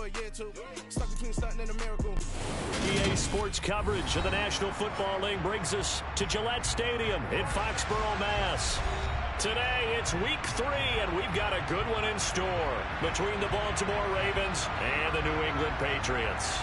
for a year or two. Stuck between stunting and a miracle. EA Sports coverage of the National Football League brings us to Gillette Stadium in Foxborough, Mass. Today, it's week 3, and we've got a good one in store between the Baltimore Ravens and the New England Patriots.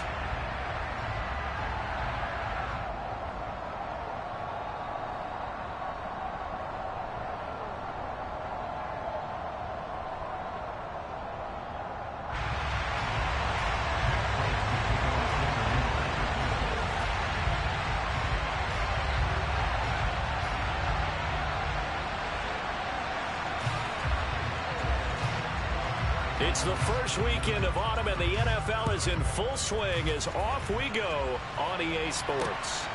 It's the first weekend of autumn, and the NFL is in full swing as off we go on EA Sports.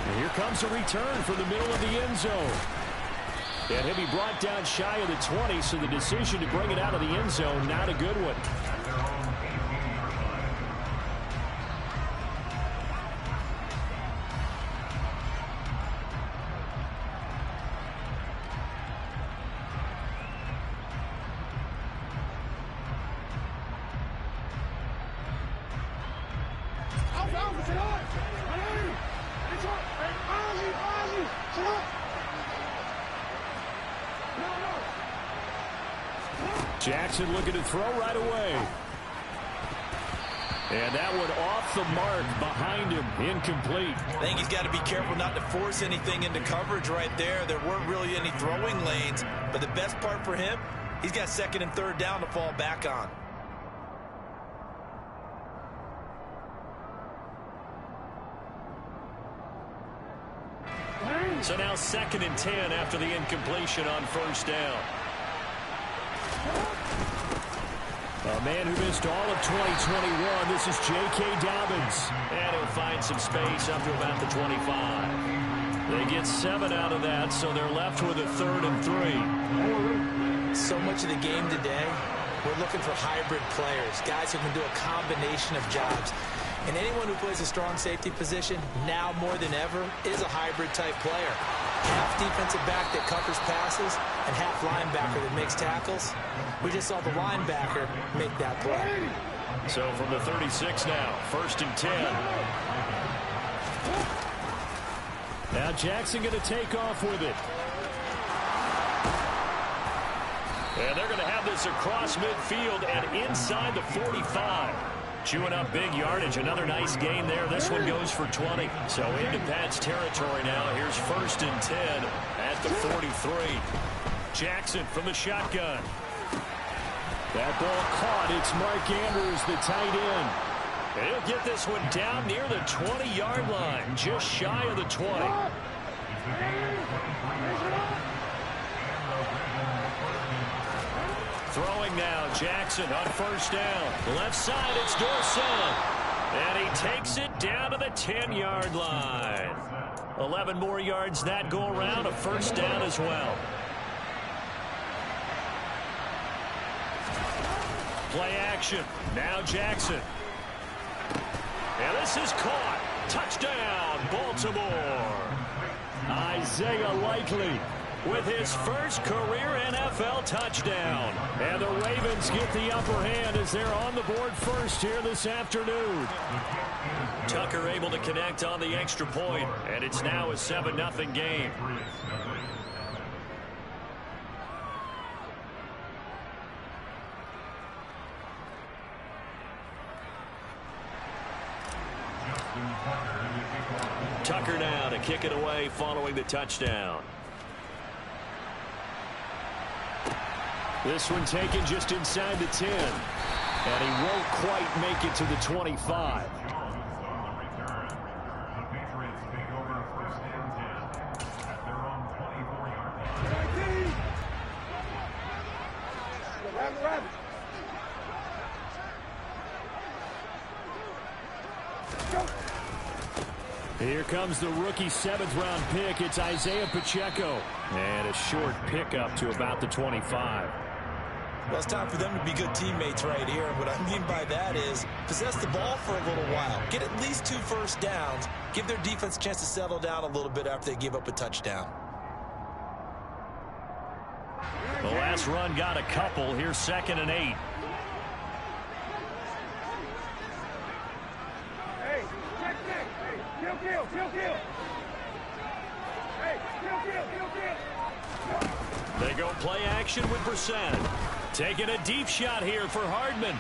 And here comes a return from the middle of the end zone. And he'll be brought down shy of the 20, so the decision to bring it out of the end zone, not a good one. Jackson looking to throw right away. And that one off the mark behind him, incomplete. I think he's got to be careful not to force anything into coverage right there. There weren't really any throwing lanes, but the best part for him, he's got second and third down to fall back on. So now 2nd and 10 after the incompletion on first down. A man who missed all of 2021, this is J.K. Dobbins. And he'll find some space up to about the 25. They get 7 out of that, so they're left with a 3rd and 3. So much of the game today, we're looking for hybrid players, guys who can do a combination of jobs. And anyone who plays a strong safety position, now more than ever, is a hybrid-type player. Half defensive back that covers passes and half linebacker that makes tackles. We just saw the linebacker make that play. So from the 36 now, 1st and 10. Now Jackson going to take off with it. And they're going to have this across midfield and inside the 45. Chewing up big yardage. Another nice gain there. This one goes for 20. So into Pat's territory now. Here's 1st and 10 at the 43. Jackson from the shotgun. That ball caught. It's Mark Andrews, the tight end. And he'll get this one down near the 20-yard line. Just shy of the 20. Throwing now, Jackson on first down. Left side, it's Dorsett. And he takes it down to the 10-yard line. 11 more yards that go around, a first down as well. Play action. Now Jackson. And this is caught. Touchdown, Baltimore. Isaiah Likely with his first career NFL touchdown. And the Ravens get the upper hand as they're on the board first here this afternoon. Tucker able to connect on the extra point, and it's now a 7-0 game. Tucker now to kick it away following the touchdown. This one taken just inside the 10. And he won't quite make it to the 25. Here comes the rookie 7th-round pick. It's Isaiah Pacheco. And a short pickup to about the 25. Well, it's time for them to be good teammates right here. And what I mean by that is possess the ball for a little while. Get at least 2 first downs. Give their defense a chance to settle down a little bit after they give up a touchdown. The last run got a couple. Here's 2nd and 8. They go play action with Brissett. Taking a deep shot here for Hardman.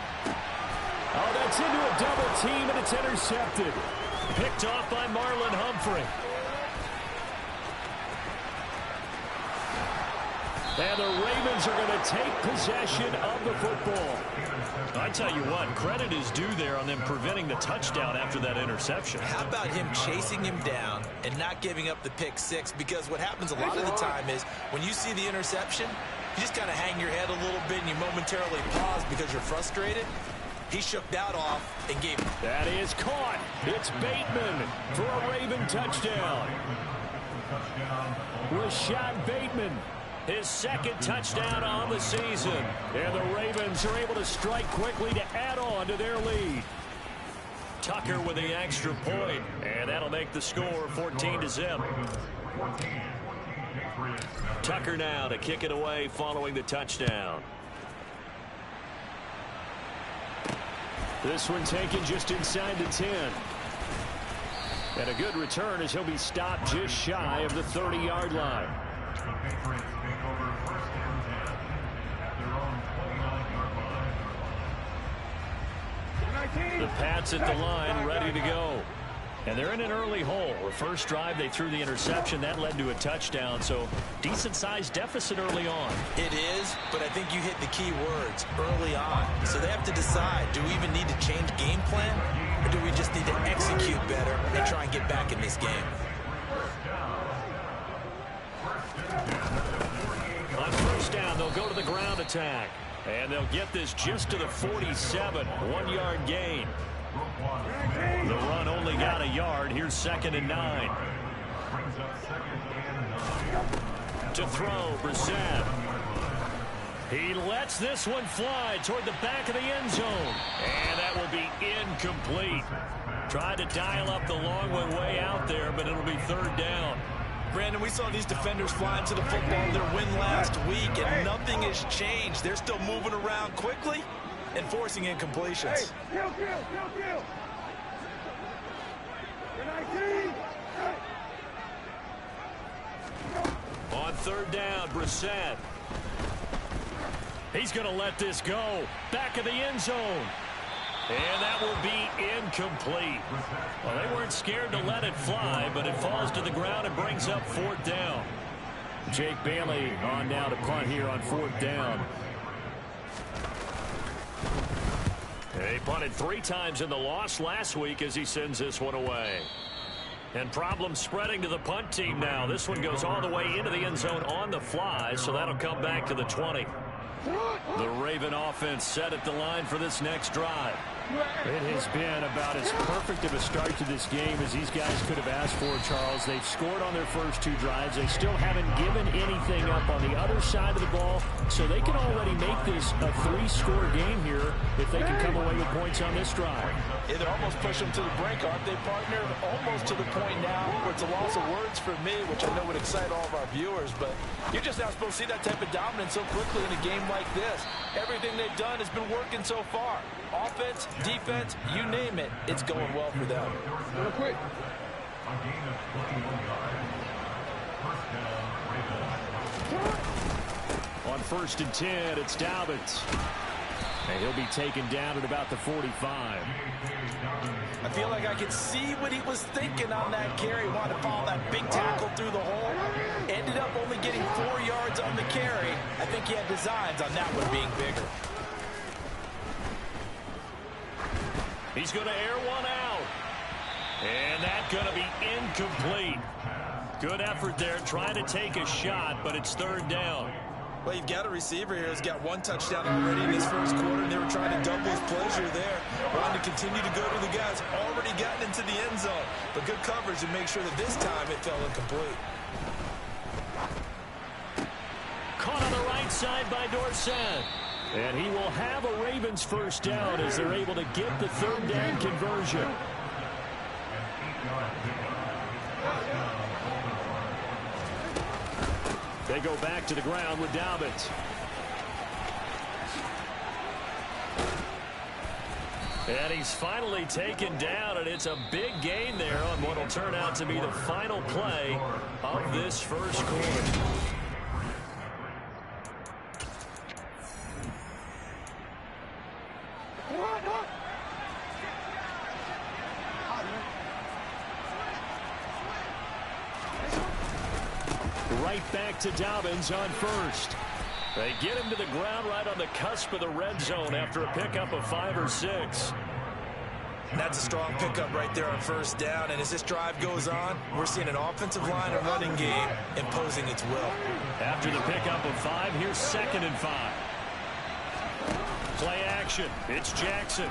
Oh, that's into a double team, and it's intercepted. Picked off by Marlon Humphrey. And the Ravens are going to take possession of the football. I tell you what, credit is due there on them preventing the touchdown after that interception. How about him chasing him down and not giving up the pick six? Because what happens a lot of the time is when you see the interception, you just kind of hang your head a little bit and you momentarily pause because you're frustrated. He shook that off and gave it. That is caught. It's Bateman for a Raven touchdown. Rashad Bateman. His second touchdown on the season. And the Ravens are able to strike quickly to add on to their lead. Tucker with the extra point, and that'll make the score 14-0. Tucker now to kick it away following the touchdown. This one taken just inside the 10. And a good return as he'll be stopped just shy of the 30-yard line. The Pats at the line, ready to go. And they're in an early hole. The first drive, they threw the interception. That led to a touchdown, so decent-sized deficit early on. It is, but I think you hit the key words, early on. So they have to decide, do we even need to change game plan, or do we just need to execute better and try and get back in this game? On first down, they'll go to the ground attack. And they'll get this just to the 47, 1-yard gain. The run only got a yard. Here's 2nd and 9. To throw, Brissett. He lets this one fly toward the back of the end zone. And that will be incomplete. Tried to dial up the long one way out there, but it'll be 3rd down. Brandon, we saw these defenders flying to the football in their win last week, and nothing has changed. They're still moving around quickly and forcing incompletions. On 3rd down, Brissett. He's going to let this go. Back of the end zone. And that will be incomplete. Well, they weren't scared to let it fly, but it falls to the ground and brings up 4th down. Jake Bailey on now to punt here on 4th down. He punted 3 times in the loss last week as he sends this one away. And problems spreading to the punt team now. This one goes all the way into the end zone on the fly, so that'll come back to the 20. The Raven offense set at the line for this next drive. It has been about as perfect of a start to this game as these guys could have asked for, Charles. They've scored on their first 2 drives. They still haven't given anything up on the other side of the ball, so they can already make this a 3-score game here if they can come away with points on this drive. Yeah, they're almost pushing them to the brink, aren't they, partner? Almost to the point now where it's a loss of words for me, which I know would excite all of our viewers, but you're just not supposed to see that type of dominance so quickly in a game like this. Everything they've done has been working so far. Offense, defense, you name it, it's going well for them. Real quick. On 1st and 10, it's Dobbins. And he'll be taken down at about the 45. I feel like I could see what he was thinking on that carry. Wanted to follow that big tackle through the hole. Ended up only getting 4 yards on the carry. I think he had designs on that one being bigger. He's going to air one out. And that's going to be incomplete. Good effort there trying to take a shot, but it's 3rd down. Well, you've got a receiver here who's got 1 touchdown already in his first quarter, and they were trying to double his pleasure there. Wanting to continue to go to the guys already gotten into the end zone. But good coverage to make sure that this time it fell incomplete. Caught on the right side by Dorsett. And he will have a Ravens first down as they're able to get the 3rd down conversion. They go back to the ground with Dobbins. And he's finally taken down, and it's a big gain there on what will turn out to be the final play of this first quarter. right back to Dobbins on first. They get him to the ground right on the cusp of the red zone after a pickup of 5 or 6. That's a strong pickup right there on first down. And as this drive goes on, we're seeing an offensive line and running game imposing its will. After the pickup of 5, here's 2nd and 5. Play action. It's Jackson.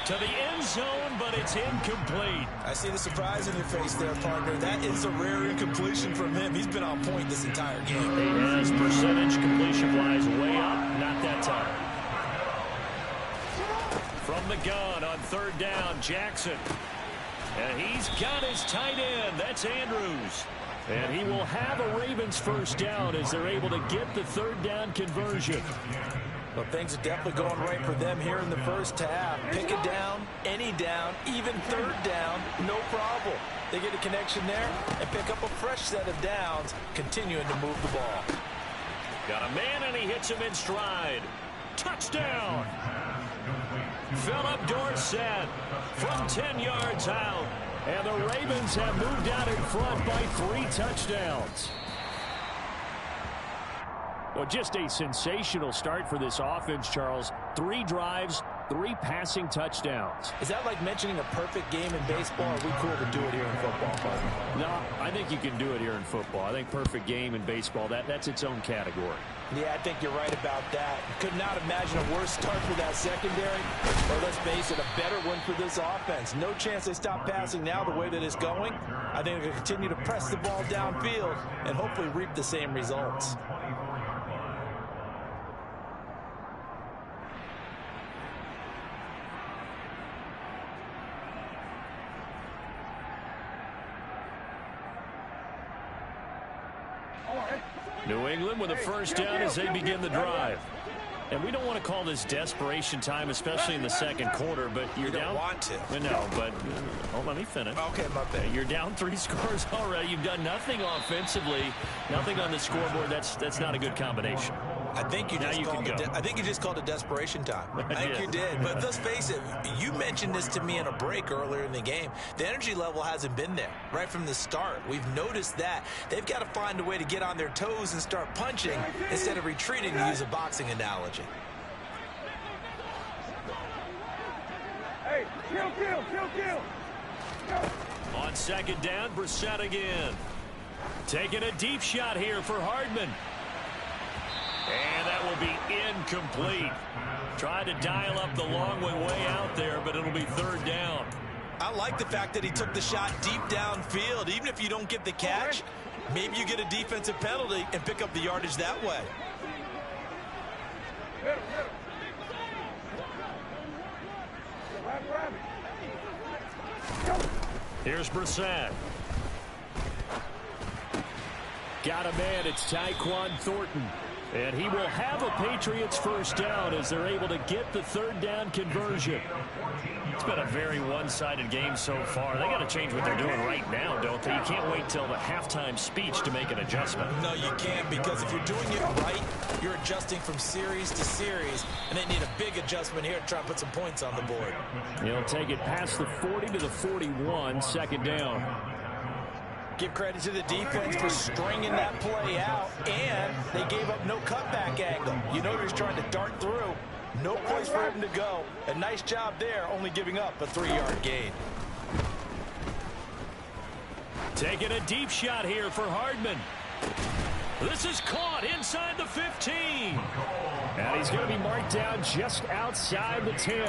To the end zone, but it's incomplete. I see the surprise in your face there, partner. That is a rare incompletion from him. He's been on point this entire game. He has percentage completion-wise way up. Not that time. From the gun on 3rd down, Jackson. And he's got his tight end. That's Andrews. And he will have a Ravens first down as they're able to get the 3rd down conversion. Well, things are definitely going right for them here in the first half. Pick a down, any down, even 3rd down, no problem. They get a connection there and pick up a fresh set of downs, continuing to move the ball. Got a man, and he hits him in stride. Touchdown! Philip Dorsett from 10 yards out. And the Ravens have moved out in front by 3 touchdowns. Well, just a sensational start for this offense, Charles. 3 drives, 3 passing touchdowns. Is that like mentioning a perfect game in baseball, or are we cool to do it here in football, partner? No, I think you can do it here in football. I think perfect game in baseball, that's its own category. Yeah, I think you're right about that. Could not imagine a worse start for that secondary, or let's face it, a better one for this offense. No chance they stop passing now the way that it's going. I think they'll continue to press the ball downfield and hopefully reap the same results. New England with a first down as they begin the drive. And we don't want to call this desperation time, especially in the second quarter, but you're down. You don't want to. No, but let me finish. Okay, my bad. You're down 3 scores already. You've done nothing offensively, nothing on the scoreboard. That's not a good combination. I think you just called it desperation time. I think you did. But let's face it, you mentioned this to me in a break earlier in the game. The energy level hasn't been there right from the start. We've noticed that. They've got to find a way to get on their toes and start punching instead of retreating, to use a boxing analogy. Hey, kill. On 2nd down, Brissett again. Taking a deep shot here for Hardman. And that will be incomplete. Tried to dial up the long way out there, but it'll be 3rd down. I like the fact that he took the shot deep downfield. Even if you don't get the catch, maybe you get a defensive penalty and pick up the yardage that way. Here's Brissett. Got a man. It's Tyquan Thornton. And he will have a Patriots first down as they're able to get the 3rd down conversion. It's been a very one-sided game so far. They got to change what they're doing right now, don't they? You can't wait till the halftime speech to make an adjustment. No, you can't, because if you're doing it right, you're adjusting from series to series, and they need a big adjustment here to try and put some points on the board. He'll take it past the 40 to the 41, 2nd down. Give credit to the defense for stringing that play out, and they gave up no cutback angle. You know, he was trying to dart through. No place for him to go. A nice job there, only giving up a 3-yard gain. Taking a deep shot here for Hardman. This is caught inside the 15. And he's going to be marked down just outside the 10.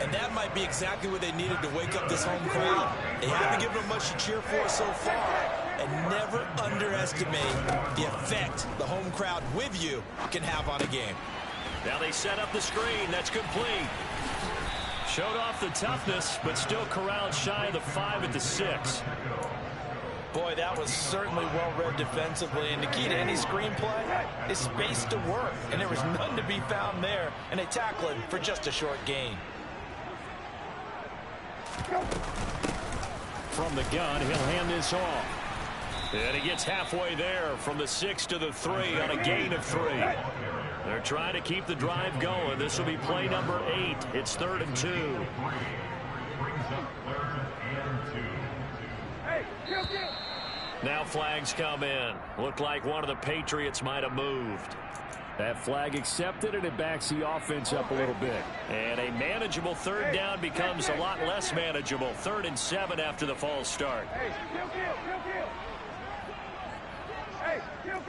And that might be exactly what they needed to wake up this home crowd. They haven't given them much to cheer for so far. And never underestimate the effect the home crowd with you can have on a game. Now they set up the screen. That's complete. Showed off the toughness, but still corralled shy of the 5 at the 6. Boy, that was certainly well-read defensively. And the key to any screenplay is space to work. And there was none to be found there. And they tackle him for just a short gain. From the gun, he'll hand this off. And he gets halfway there from the 6 to the 3 on a gain of 3. They're trying to keep the drive going. This will be play number 8. It's 3rd and 2. Hey, kill. Now flags come in. Looked like one of the Patriots might have moved. That flag accepted, and it backs the offense up a little bit. And a manageable third down becomes a lot less manageable. 3rd and 7 after the false start. Hey, kill. Hey, kill.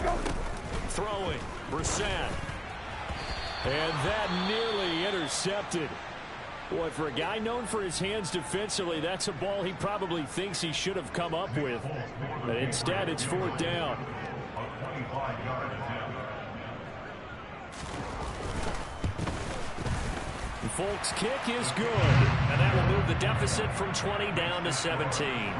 Go. Throwing, Brissett. And that nearly intercepted. Boy, for a guy known for his hands defensively, that's a ball he probably thinks he should have come up with. But instead, it's 4th down. Folk's kick is good. And that will move the deficit from 20 down to 17.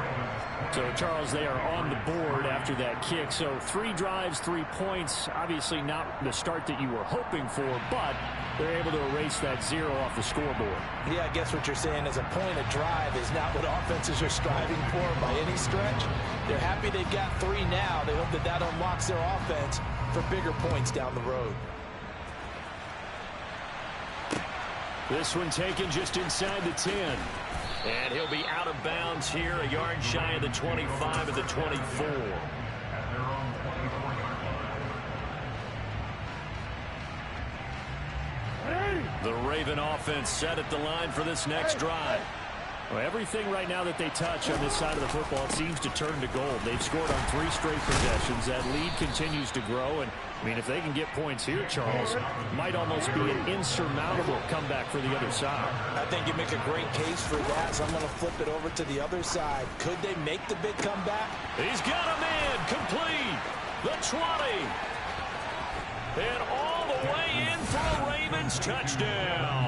So, Charles, they are on the board after that kick. So 3 drives, 3 points. Obviously not the start that you were hoping for, but they're able to erase that 0 off the scoreboard. Yeah, I guess what you're saying is a point of drive is not what offenses are striving for by any stretch. They're happy they've got 3 now. They hope that that unlocks their offense for bigger points down the road. This one taken just inside the 10. And he'll be out of bounds here, a yard shy of the 25 of the 24. The Raven offense set at the line for this next drive. Well, everything right now that they touch on this side of the football, it seems to turn to gold. They've scored on 3 straight possessions. That lead continues to grow. And, I mean, if they can get points here, Charles, it might almost be an insurmountable comeback for the other side. I think you make a great case for that, so I'm going to flip it over to the other side. Could they make the big comeback? He's got a man complete. The 20. And all the way in for a Ravens touchdown.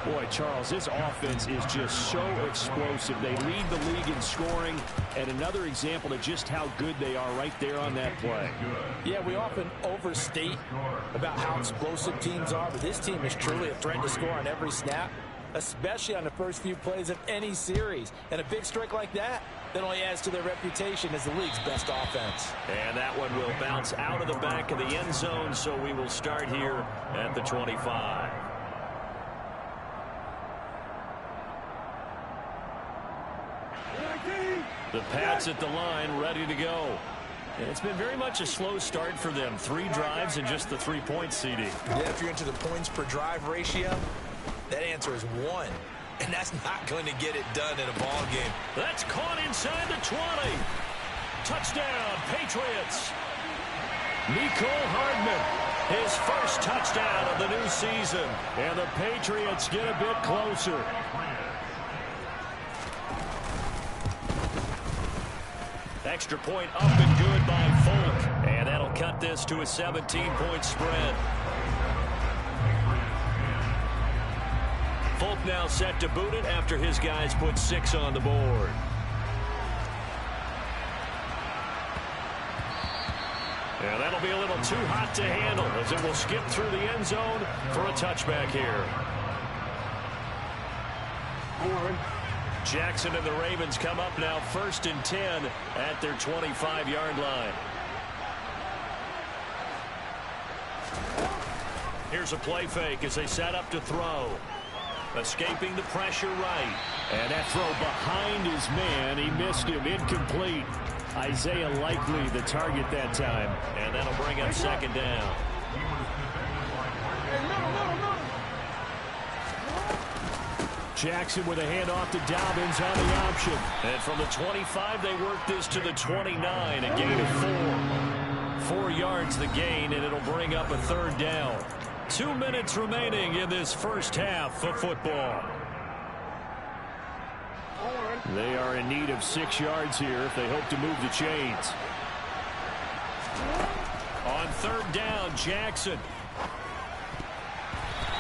Boy, Charles, this offense is just so explosive. They lead the league in scoring, and another example of just how good they are right there on that play. Yeah, we often overstate about how explosive teams are, but this team is truly a threat to score on every snap, especially on the first few plays of any series. And a big strike like that only adds to their reputation as the league's best offense. And that one will bounce out of the back of the end zone, so we will start here at the 25. The Pats at the line, ready to go. And it's been very much a slow start for them. 3 drives and just the 3 points, CD. Yeah, if you're into the points per drive ratio, that answer is 1. And that's not going to get it done in a ball game. That's caught inside the 20. Touchdown, Patriots. Mecole Hardman, his first touchdown of the new season. And the Patriots get a bit closer. Extra point up and good by Folk. And that'll cut this to a 17-point spread. Folk now set to boot it after his guys put 6 on the board. And that'll be a little too hot to handle as it will skip through the end zone for a touchback here. Jackson and the Ravens come up now 1st and 10 at their 25-yard line. Here's a play fake as they set up to throw. Escaping the pressure right. And that throw behind his man. He missed him. Incomplete. Isaiah Likely the target that time. And that'll bring up 2nd down. Jackson with a handoff to Dobbins on the option. And from the 25, they work this to the 29, a gain of 4. 4 yards the gain, and it'll bring up a 3rd down. 2 minutes remaining in this first half of football. They are in need of 6 yards here if they hope to move the chains. On 3rd down, Jackson.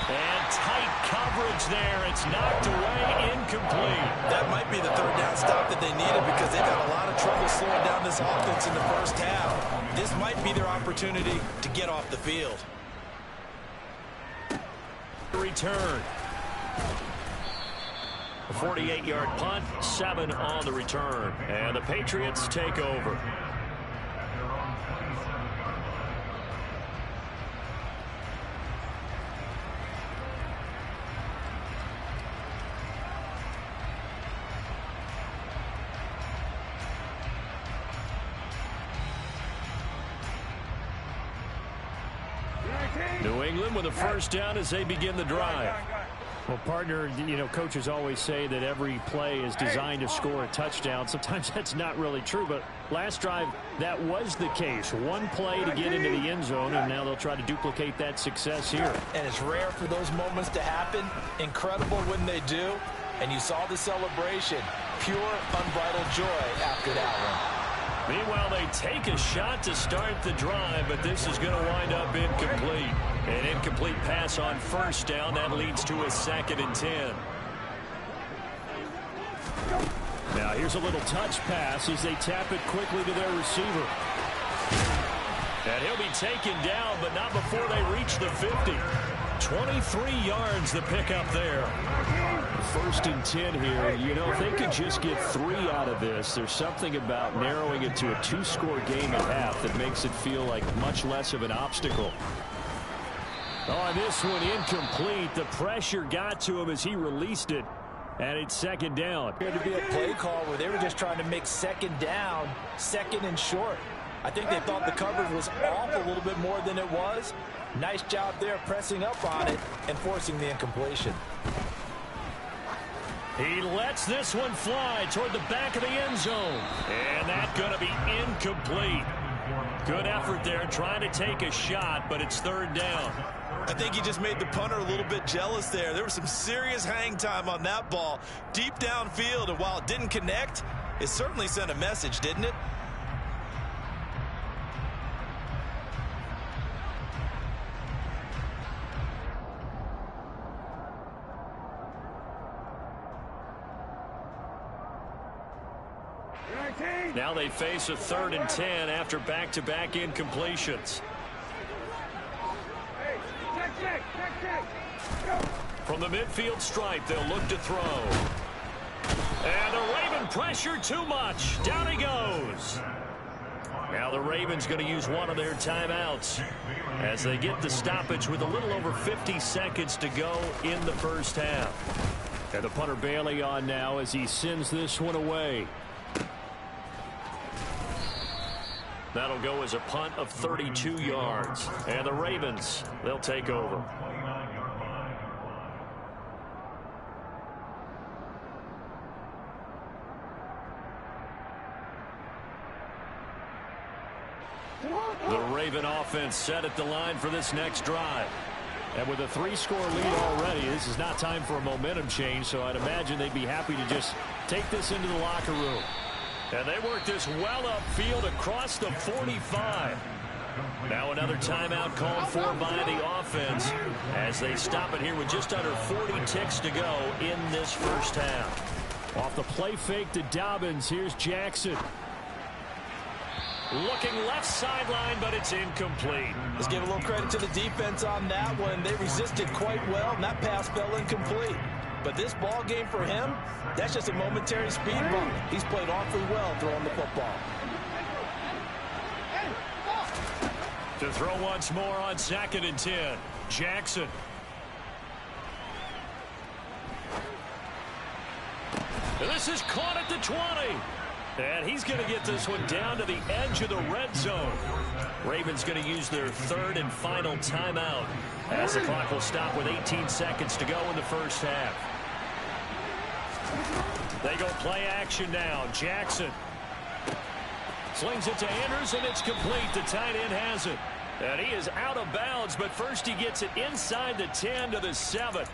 And tight coverage there. It's knocked away, incomplete. That might be the 3rd down stop that they needed because they've had a lot of trouble slowing down this offense in the first half. This might be their opportunity to get off the field. Return. A 48-yard punt, 7 on the return. And the Patriots take over. New England with a first down as they begin the drive. Well, partner, you know, coaches always say that every play is designed to score a touchdown. Sometimes that's not really true, but last drive, that was the case. One play to get into the end zone, and now they'll try to duplicate that success here. And it's rare for those moments to happen. Incredible when they do. And you saw the celebration. Pure, unbridled joy after that one. Meanwhile, they take a shot to start the drive, but this is going to wind up incomplete. An incomplete pass on first down. That leads to a 2nd and 10. Now here's a little touch pass as they tap it quickly to their receiver. And he'll be taken down, but not before they reach the 50. 23 yards the pickup there. 1st and 10 here. You know, if they could just get 3 out of this, there's something about narrowing it to a 2-score game at half that makes it feel like much less of an obstacle. On this one, incomplete. The pressure got to him as he released it, and it's 2nd down. Appeared to be a play call where they were just trying to make 2nd down, 2nd and short. I think they thought the coverage was off a little bit more than it was. Nice job there pressing up on it and forcing the incompletion. He lets this one fly toward the back of the end zone. And that's going to be incomplete. Good effort there trying to take a shot, but it's 3rd down. I think he just made the punter a little bit jealous there. There was some serious hang time on that ball deep downfield, and while it didn't connect, it certainly sent a message, didn't it? Now they face a 3rd and 10 after back-to-back incompletions. From the midfield stripe, they'll look to throw. And the Raven pressure too much. Down he goes. Now the Ravens going to use one of their timeouts as they get the stoppage with a little over 50 seconds to go in the first half. And the punter Bailey on now as he sends this one away. That'll go as a punt of 32 yards. And the Ravens, they'll take over. The Raven offense set at the line for this next drive. And with a 3-score lead already, this is not time for a momentum change, so I'd imagine they'd be happy to just take this into the locker room. And they work this well upfield across the 45. Now another timeout called for by the offense as they stop it here with just under 40 ticks to go in this first half. Off the play fake to Dobbins, here's Jackson. Looking left sideline, but it's incomplete. Let's give a little credit to the defense on that one. They resisted quite well, and that pass fell incomplete. But this ball game for him, that's just a momentary speed bump. He's played awfully well throwing the football. To throw once more on 2nd and 10. Jackson. And this is caught at the 20. And he's going to get this one down to the edge of the red zone. Ravens going to use their 3rd and final timeout as the clock will stop with 18 seconds to go in the first half. They go play action now. Jackson slings it to Andrews, and it's complete. The tight end has it. And he is out of bounds, but first he gets it inside the 10 to the 7.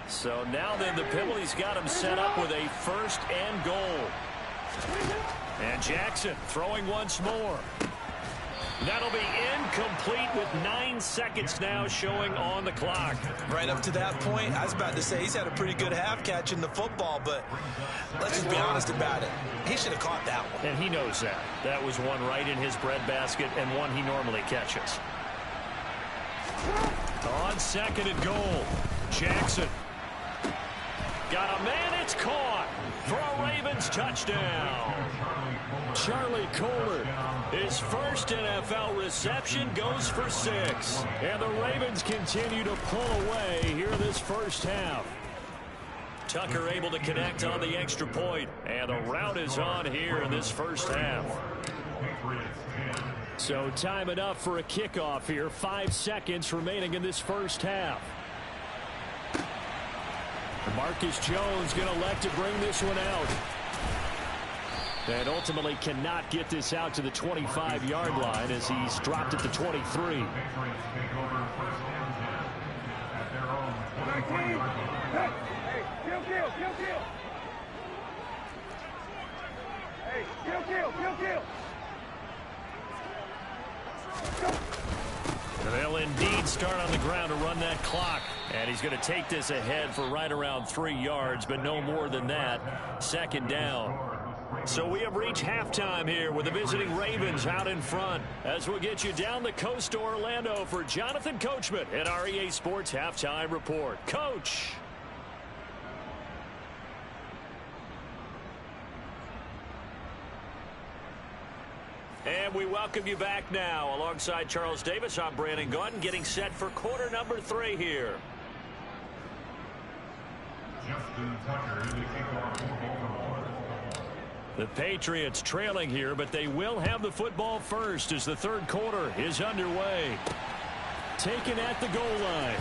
So now then the penalty's got him set up with a 1st and goal. And Jackson throwing once more. That'll be incomplete with 9 seconds now showing on the clock. Right up to that point, I was about to say he's had a pretty good half catching the football, but let's just be honest about it. He should have caught that one. And he knows that. That was one right in his breadbasket and one he normally catches. On 2nd and goal, Jackson. Got a man, it's caught for a Ravens touchdown. Charlie Kolar, his first NFL reception, goes for 6. And the Ravens continue to pull away here this first half. Tucker able to connect on the extra point, and the rout is on here in this first half. So time enough for a kickoff here. 5 seconds remaining in this first half. Marcus Jones going to elect to bring this one out. And ultimately cannot get this out to the 25-yard line as he's dropped at the 23. 19. Hey, kill. Hey, kill. They'll indeed start on the ground to run that clock. And he's going to take this ahead for right around 3 yards, but no more than that. Second down. So we have reached halftime here with the visiting Ravens out in front. As we'll get you down the coast to Orlando for Jonathan Coachman at our EA Sports Halftime Report. Coach. And we welcome you back now. Alongside Charles Davis, I'm Brandon Gaudin, getting set for quarter number 3 here. Justin Tucker in the kickoff for Baltimore. The Patriots trailing here, but they will have the football first as the third quarter is underway. Taken at the goal line.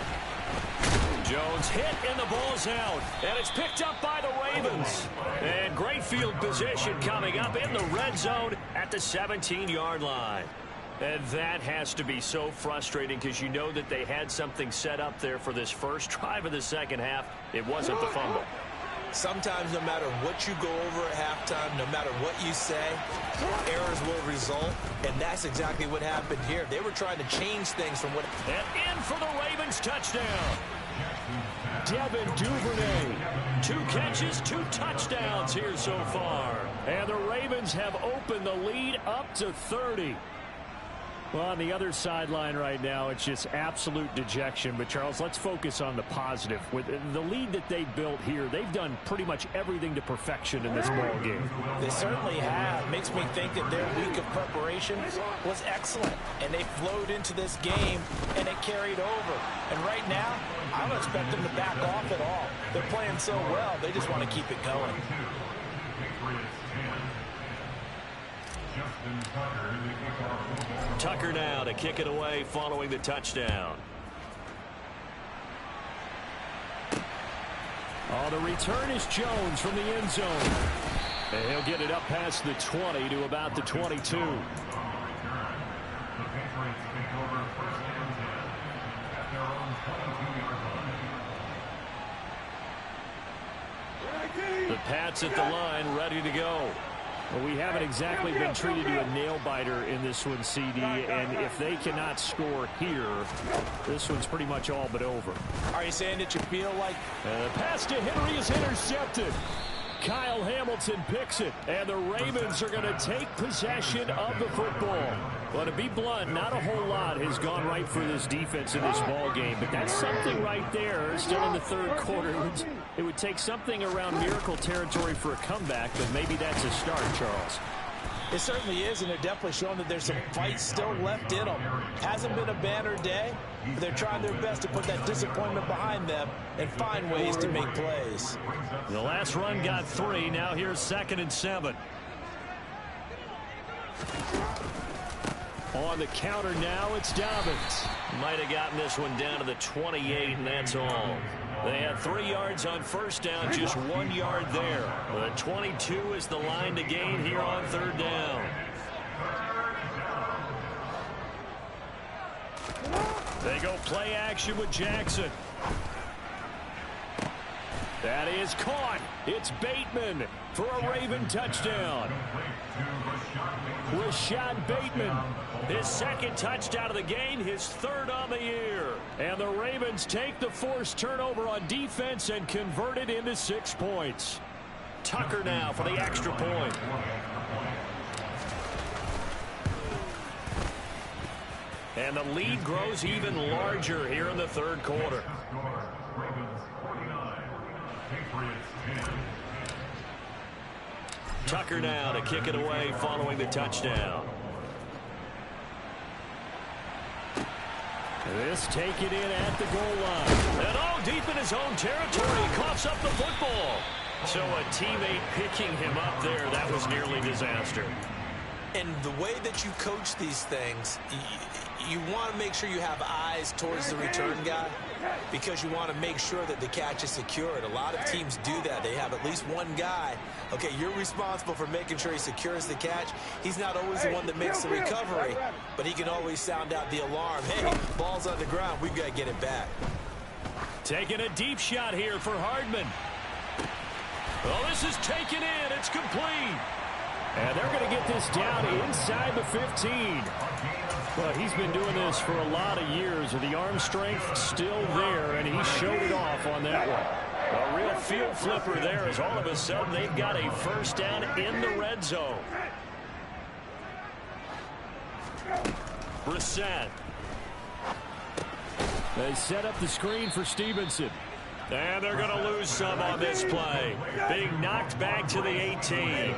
Jones hit and the ball's out. And it's picked up by the Ravens. And great field position coming up in the red zone at the 17-yard line. And that has to be so frustrating because you know that they had something set up there for this first drive of the second half. It wasn't the fumble. Sometimes no matter what you go over at halftime, no matter what you say, errors will result, and that's exactly what happened here. They were trying to change things from what... And in for the Ravens touchdown. Devin Duvernay. 2 catches, 2 touchdowns here so far. And the Ravens have opened the lead up to 30. Well, on the other sideline right now, it's just absolute dejection. But, Charles, let's focus on the positive. With the lead that they built here, they've done pretty much everything to perfection in this ball game. They certainly have. Makes me think that their week of preparation was excellent. And they flowed into this game, and it carried over. And right now, I don't expect them to back off at all. They're playing so well, they just want to keep it going. Tucker now to kick it away following the touchdown. Oh, the return is Jones from the end zone. And he'll get it up past the 20 to about the 22. The Pats at the line, ready to go. Well, we haven't exactly been treated to a nail-biter in this one, CD, and if they cannot score here, this one's pretty much all but over. Are you saying that you feel like... Pass to Henry is intercepted. Kyle Hamilton picks it, and the Ravens are going to take possession of the football. Well, to be blunt, not a whole lot has gone right for this defense in this ball game, but that's something right there. Still in the third quarter. It would take something around miracle territory for a comeback, but maybe that's a start, Charles. It certainly is, and they're definitely showing that there's some fight still left in them. Hasn't been a banner day, but they're trying their best to put that disappointment behind them and find ways to make plays. The last run got 3. Now here's 2nd and 7. On the counter now, it's Dobbins. Might have gotten this one down to the 28, and that's all. They had 3 yards on first down, just 1 yard there. The 22 is the line to gain here on third down. They go play action with Jackson. That is caught. It's Bateman for a Raven touchdown. Rashad Bateman. His 2nd touchdown of the game, his 3rd on the year. And the Ravens take the forced turnover on defense and convert it into 6 points. Tucker now for the extra point. And the lead grows even larger here in the third quarter. Tucker now to kick it away following the touchdown. This taken in at the goal line. And deep in his own territory, he coughs up the football. So a teammate picking him up there, that was nearly disaster. And the way that you coach these things, you want to make sure you have eyes towards the return guy because you want to make sure that the catch is secured. A lot of teams do that. They have at least one guy. Okay, you're responsible for making sure he secures the catch. He's not always the one that makes the recovery, but he can always sound out the alarm. Hey, ball's on the ground. We've got to get it back. Taking a deep shot here for Hardman. Oh, this is taken in. It's complete. And they're going to get this down inside the 15. Well, he's been doing this for a lot of years. The arm strength still there, and he showed it off on that one. A real field flipper there as all of a sudden they've got a first down in the red zone. Brissett. They set up the screen for Stevenson. And they're going to lose some on this play. Being knocked back to the 18.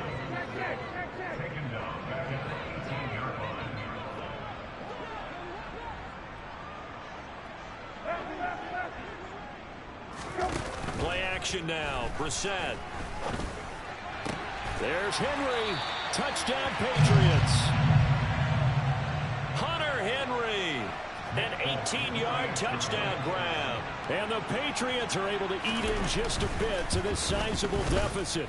Play action now. Brissett. There's Henry. Touchdown, Patriots. Hunter Henry. An 18-yard touchdown grab. And the Patriots are able to eat in just a bit to this sizable deficit.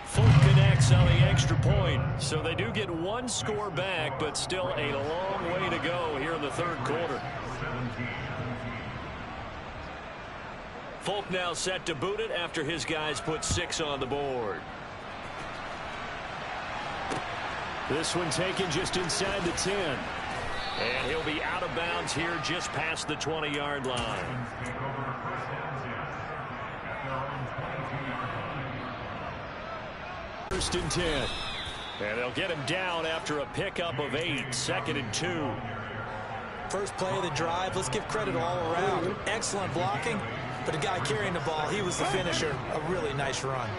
Folk connects on the extra point. So they do get one score back, but still a long way to go here in the third quarter. Folk now set to boot it after his guys put 6 on the board. This one taken just inside the 10. And he'll be out of bounds here just past the 20-yard line. First and 10. And they'll get him down after a pickup of 8. 2nd and 2. First play of the drive. Let's give credit all around. Excellent blocking. But the guy carrying the ball, he was the finisher. A really nice run.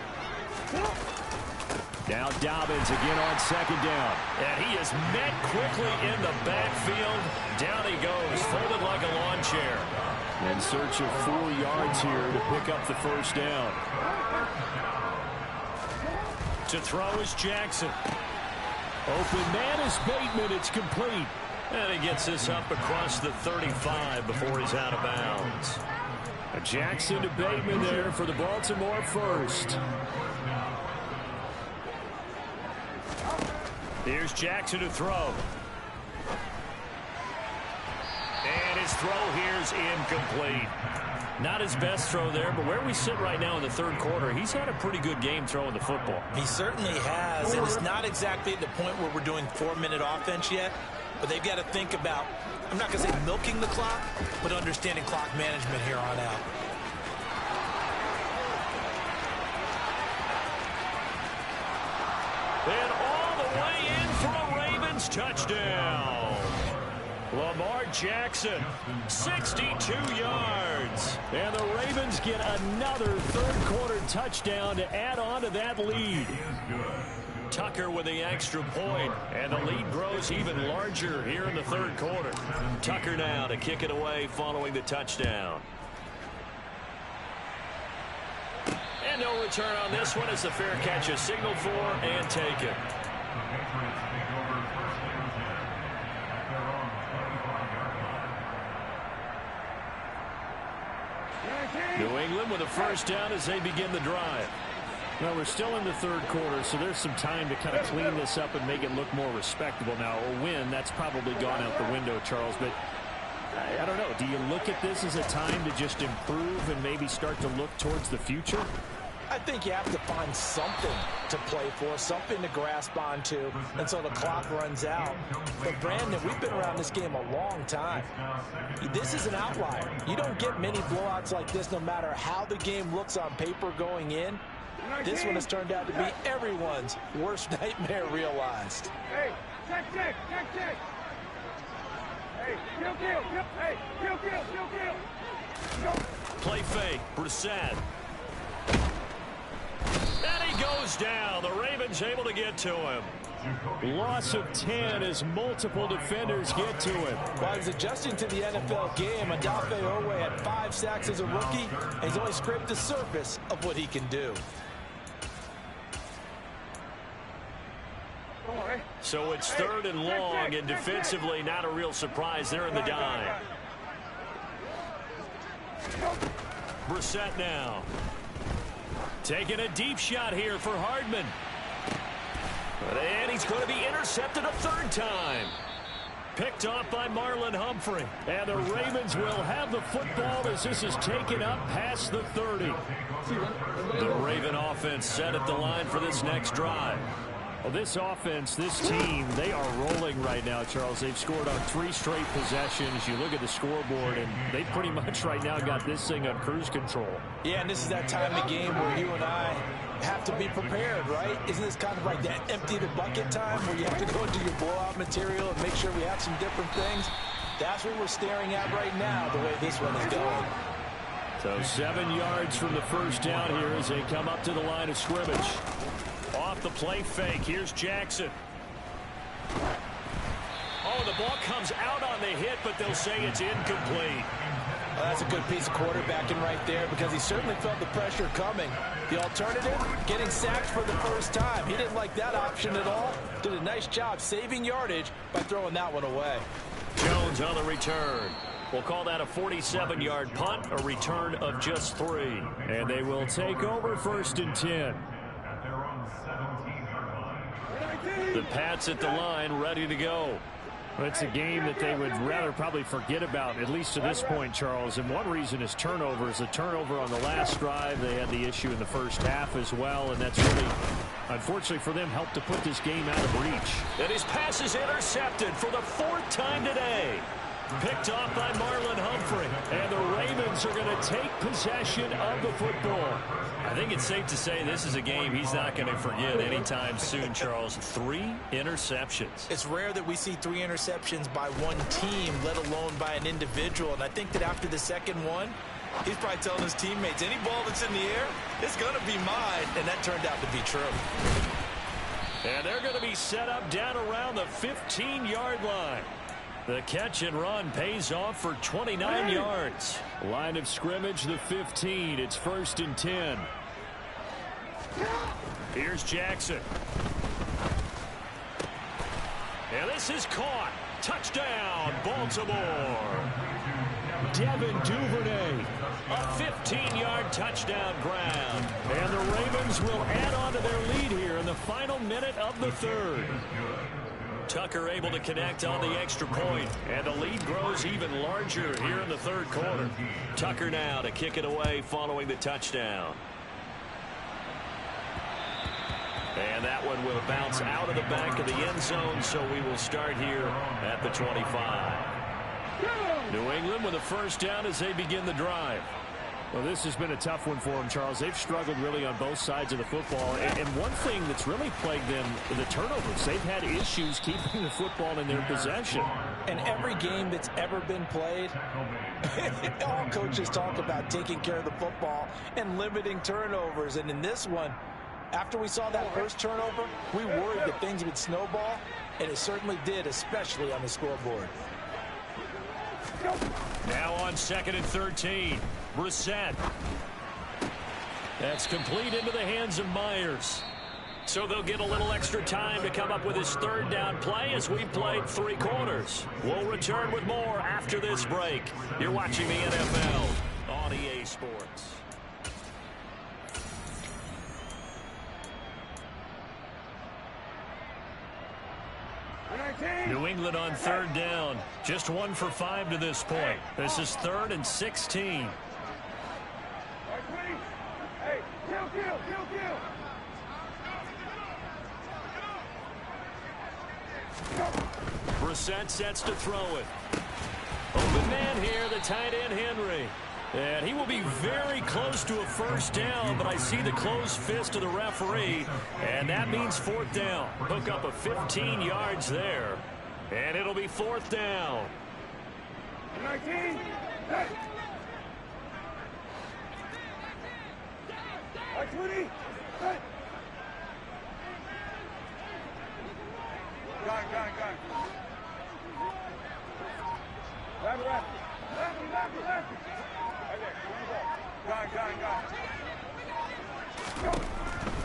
Now Dobbins again on 2nd down. And he is met quickly in the backfield. Down he goes, folded like a lawn chair. In search of 4 yards here to pick up the first down. To throw is Jackson. Open man is Bateman. It's complete. And he gets this up across the 35 before he's out of bounds. Jackson to Bateman there for the Baltimore first. Here's Jackson to throw. And his throw here's incomplete. Not his best throw there, but where we sit right now in the third quarter, he's had a pretty good game throwing the football. He certainly has, and it's not exactly at the point where we're doing 4-minute offense yet, but they've got to think about, I'm not going to say milking the clock, but understanding clock management here on out. And all the way in for a Ravens touchdown. Lamar Jackson, 62 yards. And the Ravens get another third-quarter touchdown to add on to that lead. Tucker with the extra point, and the lead grows even larger here in the third quarter. Tucker now to kick it away following the touchdown. And no return on this one as the fair catch is signaled for and taken. New England with a first down as they begin the drive. Well, we're still in the third quarter, so there's some time to kind of clean this up and make it look more respectable. Now, a win, that's probably gone out the window, Charles, but I don't know. Do you look at this as a time to just improve and maybe start to look towards the future? I think you have to find something to play for, something to grasp onto until the clock runs out. But, Brandon, we've been around this game a long time. This is an outlier. You don't get many blowouts like this no matter how the game looks on paper going in. This one has turned out to be everyone's worst nightmare realized. Hey, check. Hey, kill. Hey, kill. Play fake, Brissett. And he goes down. The Ravens able to get to him. Loss of 10 as multiple defenders get to him. While he's adjusting to the NFL game, Odafe Oweh had 5 sacks as a rookie, and he's only scraped the surface of what he can do. So it's 3rd and long, and defensively not a real surprise. They're in the dime. Brissett now. Taking a deep shot here for Hardman. And he's going to be intercepted a 3rd time. Picked off by Marlon Humphrey. And the Ravens will have the football as this is taken up past the 30. The Raven offense set at the line for this next drive. Well, this offense, this team, they are rolling right now, Charles. They've scored on 3 straight possessions. You look at the scoreboard, and they pretty much right now got this thing on cruise control. Yeah, and this is that time of game where you and I have to be prepared, right? Isn't this kind of like that empty the bucket time where you have to go into your blowout material and make sure we have some different things? That's what we're staring at right now, the way this one is going. So 7 yards from the first down here as they come up to the line of scrimmage. Off the play fake, here's Jackson. Oh, the ball comes out on the hit, but they'll say it's incomplete. Well, that's a good piece of quarterbacking right there because he certainly felt the pressure coming. The alternative, getting sacked for the first time. He didn't like that option at all. Did a nice job saving yardage by throwing that one away. Jones on the return. We'll call that a 47-yard punt, a return of just 3. And they will take over 1st and 10. The Pats at the line, ready to go. It's a game that they would rather probably forget about, at least to this point, Charles. And one reason is turnovers. The turnover on the last drive, they had the issue in the first half as well, and that's really, unfortunately for them, helped to put this game out of reach. And his pass is intercepted for the 4th time today. Picked off by Marlon Humphrey. And the Ravens are going to take possession of the football. I think it's safe to say this is a game he's not going to forget anytime soon, Charles. 3 interceptions. It's rare that we see 3 interceptions by one team, let alone by an individual. And I think that after the second one, he's probably telling his teammates, any ball that's in the air, it's going to be mine. And that turned out to be true. And they're going to be set up down around the 15-yard line. The catch and run pays off for 29 yards. Line of scrimmage, the 15. It's 1st and 10. Here's Jackson. And this is caught. Touchdown, Baltimore. Devin Duvernay. A 15-yard touchdown grab. And the Ravens will add on to their lead here in the final minute of the 3rd. Tucker able to connect on the extra point, and the lead grows even larger here in the 3rd quarter. Tucker now to kick it away following the touchdown. And that one will bounce out of the back of the end zone, so we will start here at the 25. New England with a 1st down as they begin the drive. Well, this has been a tough one for them, Charles. They've struggled really on both sides of the football. And one thing that's really plagued them, the turnovers. They've had issues keeping the football in their possession. And every game that's ever been played, all coaches talk about taking care of the football and limiting turnovers. And in this one, after we saw that first turnover, we worried that things would snowball, and it certainly did, especially on the scoreboard. Now on 2nd and 13. Brissett. That's complete into the hands of Myers. So they'll get a little extra time to come up with his 3rd down play as we've played 3 quarters. We'll return with more after this break. You're watching the NFL on EA Sports. New England on 3rd down. Just 1 for 5 to this point. This is 3rd and 16. Hey, kill. Brissett sets to throw it. Open man here, the tight end Henry. And he will be very close to a 1st down, but I see the closed fist of the referee, and that means 4th down. Hook up a 15 yards there, and it'll be 4th down. 19. Hey. 20. Hey.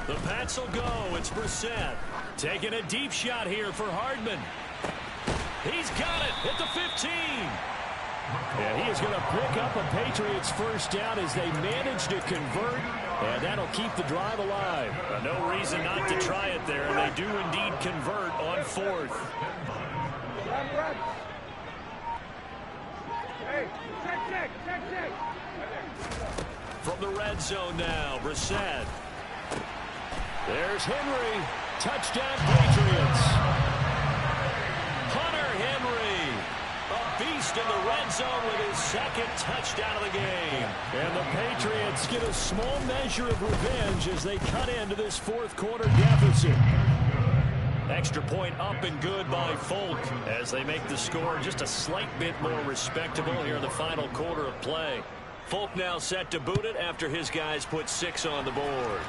The Pats will go. It's Brissett. Taking a deep shot here for Hardman. He's got it at the 15. Yeah, he is going to pick up a Patriots first down as they manage to convert, and that'll keep the drive alive. No reason not to try it there, and they do indeed convert on fourth. Hey, check. From the red zone now, Brissett. There's Henry. Touchdown, Patriots. Hunter Henry, a beast in the red zone with his second touchdown of the game. And the Patriots get a small measure of revenge as they cut into this fourth quarter deficit. Extra point up and good by Folk as they make the score just a slight bit more respectable here in the final quarter of play. Folk now set to boot it after his guys put 6 on the board.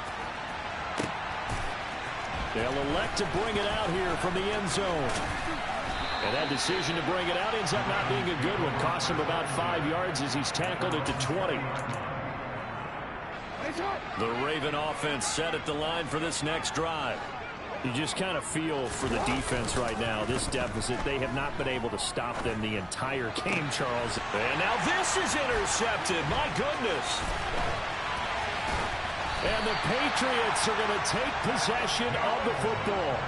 They'll elect to bring it out here from the end zone. And that decision to bring it out ends up not being a good one. Costs him about 5 yards as he's tackled it to 20. The Raven offense set at the line for this next drive. You just kind of feel for the defense right now. This deficit, they have not been able to stop them the entire game, Charles. And now this is intercepted. My goodness. And the Patriots are going to take possession of the football.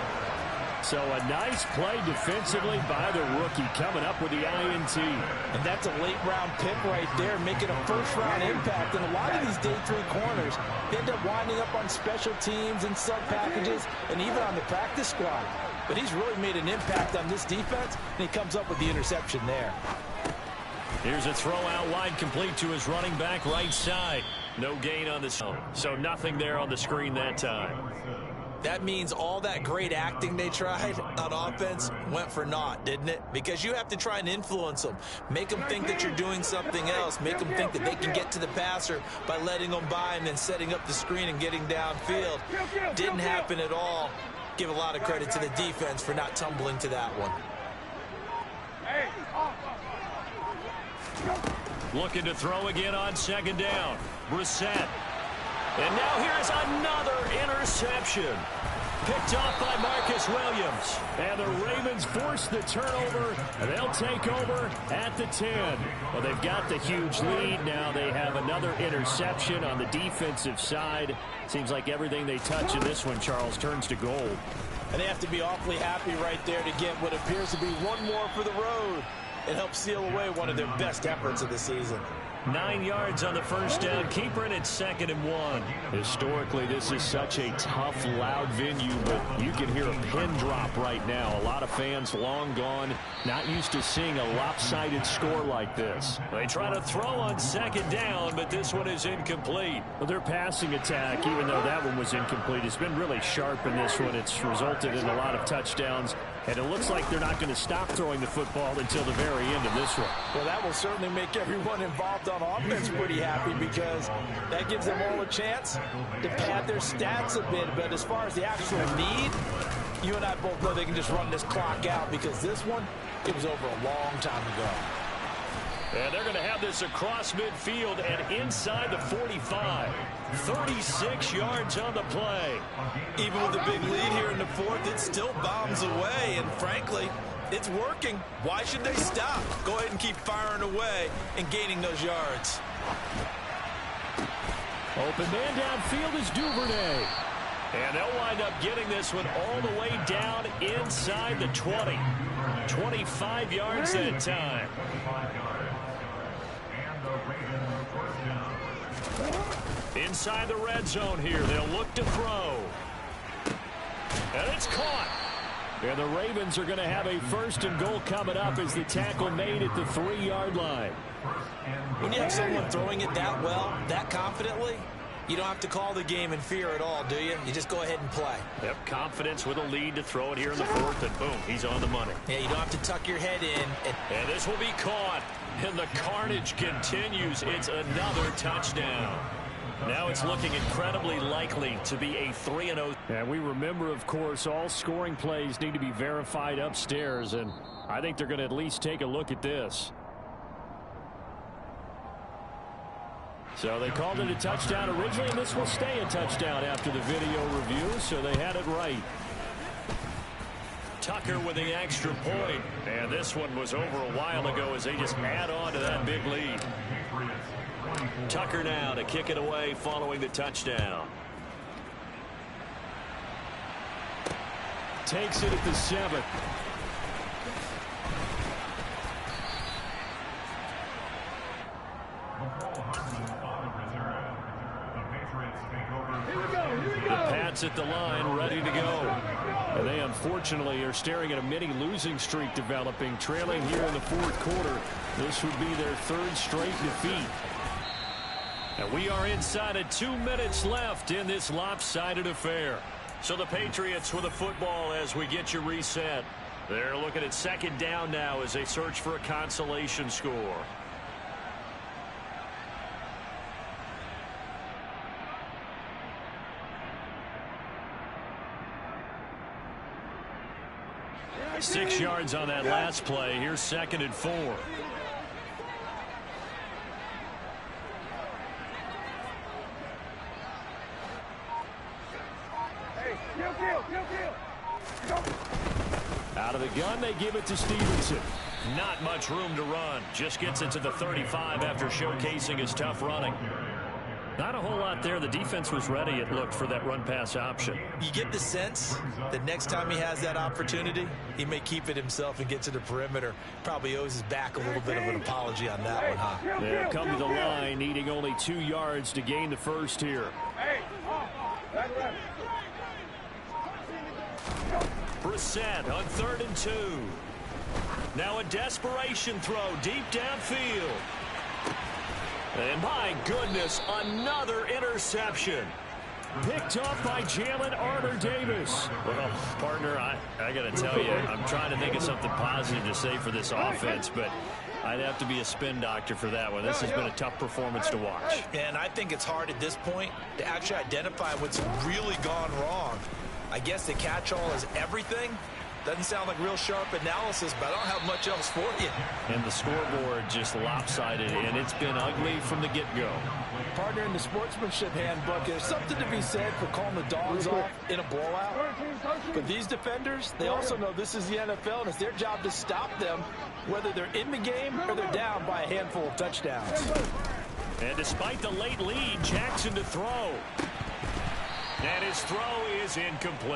So a nice play defensively by the rookie coming up with the INT. And that's a late-round pick right there, making a first-round impact. And a lot of these day 3 corners end up winding up on special teams and sub-packages and even on the practice squad. But he's really made an impact on this defense, and he comes up with the interception there. Here's a throw out wide, complete to his running back right side. No gain on this, so nothing there on the screen that time. That means all that great acting they tried on offense went for naught, didn't it? Because you have to try and influence them. Make them think that you're doing something else. Make them think that they can get to the passer by letting them by and then setting up the screen and getting downfield. Didn't happen at all. Give a lot of credit to the defense for not tumbling to that one. Looking to throw again on second down. Brissett. And now here's another interception. Picked off by Marcus Williams. And the Ravens force the turnover. And they'll take over at the 10. Well, they've got the huge lead. Now they have another interception on the defensive side. Seems like everything they touch in this one, Charles, turns to gold. And they have to be awfully happy right there to get what appears to be one more for the road and help seal away one of their best efforts of the season. 9 yards on the first down. Keeper, and it's 2nd and 1. Historically, this is such a tough, loud venue, but you can hear a pin drop right now. A lot of fans long gone, not used to seeing a lopsided score like this. They try to throw on second down, but this one is incomplete. Well, their passing attack, even though that one was incomplete, has been really sharp in this one. It's resulted in a lot of touchdowns, and it looks like they're not going to stop throwing the football until the very end of this one. Well, that will certainly make everyone involved on offense pretty happy because that gives them all a chance to pad their stats a bit. But as far as the actual need, you and I both know they can just run this clock out because this one, it was over a long time ago. And they're going to have this across midfield and inside the 45. 36 yards on the play. Even with a big lead here in the fourth, it still bombs away. And frankly, it's working. Why should they stop? Go ahead and keep firing away and gaining those yards. Open man downfield is Duvernay. And they'll wind up getting this one all the way down inside the 20. 25 yards that time. Inside the red zone here. They'll look to throw. And it's caught. And the Ravens are going to have a 1st and goal coming up as the tackle made at the 3-yard line. When you have someone throwing it that well, that confidently, you don't have to call the game in fear at all, do you? You just go ahead and play. Yep, confidence with a lead to throw it here in the fourth, and boom, he's on the money. Yeah, you don't have to tuck your head in. And this will be caught. And the carnage continues. It's another touchdown. Now it's looking incredibly likely to be a 3-0. And we remember, of course, all scoring plays need to be verified upstairs, and I think they're going to at least take a look at this. So they called it a touchdown originally, and this will stay a touchdown after the video review, so they had it right. Tucker with the extra point. And this one was over a while ago as they just add on to that big lead. Tucker now to kick it away following the touchdown. Takes it at the 7. The Pats at the line, ready to go. And they unfortunately are staring at a mini losing streak developing, trailing here in the 4th quarter. This would be their 3rd straight defeat. And we are inside of 2 minutes left in this lopsided affair. So the Patriots with a football as we get you reset. They're looking at 2nd down now as they search for a consolation score. Yeah, 6 yards on that last play. Here's 2nd and 4. Out of the gun, they give it to Stevenson. Not much room to run. Just gets it to the 35 after showcasing his tough running. Not a whole lot there. The defense was ready, it looked, for that run-pass option. You get the sense that next time he has that opportunity, he may keep it himself and get to the perimeter. Probably owes his back a little bit of an apology on that one, huh? They'll come to the line, needing only 2 yards to gain the first here. Brissett on 3rd and 2. Now a desperation throw deep downfield. And my goodness, another interception. Picked off by Jalen Armour-Davis. Well, partner, I got to tell you, I'm trying to think of something positive to say for this offense, but I'd have to be a spin doctor for that one. This has been a tough performance to watch. And I think it's hard at this point to actually identify what's really gone wrong. I guess the catch-all is everything. Doesn't sound like real sharp analysis, but I don't have much else for you. And the scoreboard just lopsided, and it's been ugly from the get-go. Partner, in the sportsmanship handbook, there's something to be said for calling the dogs off in a blowout. But these defenders, they also know this is the NFL, and it's their job to stop them, whether they're in the game or they're down by a handful of touchdowns. And despite the late lead, Jackson to throw. And his throw is incomplete.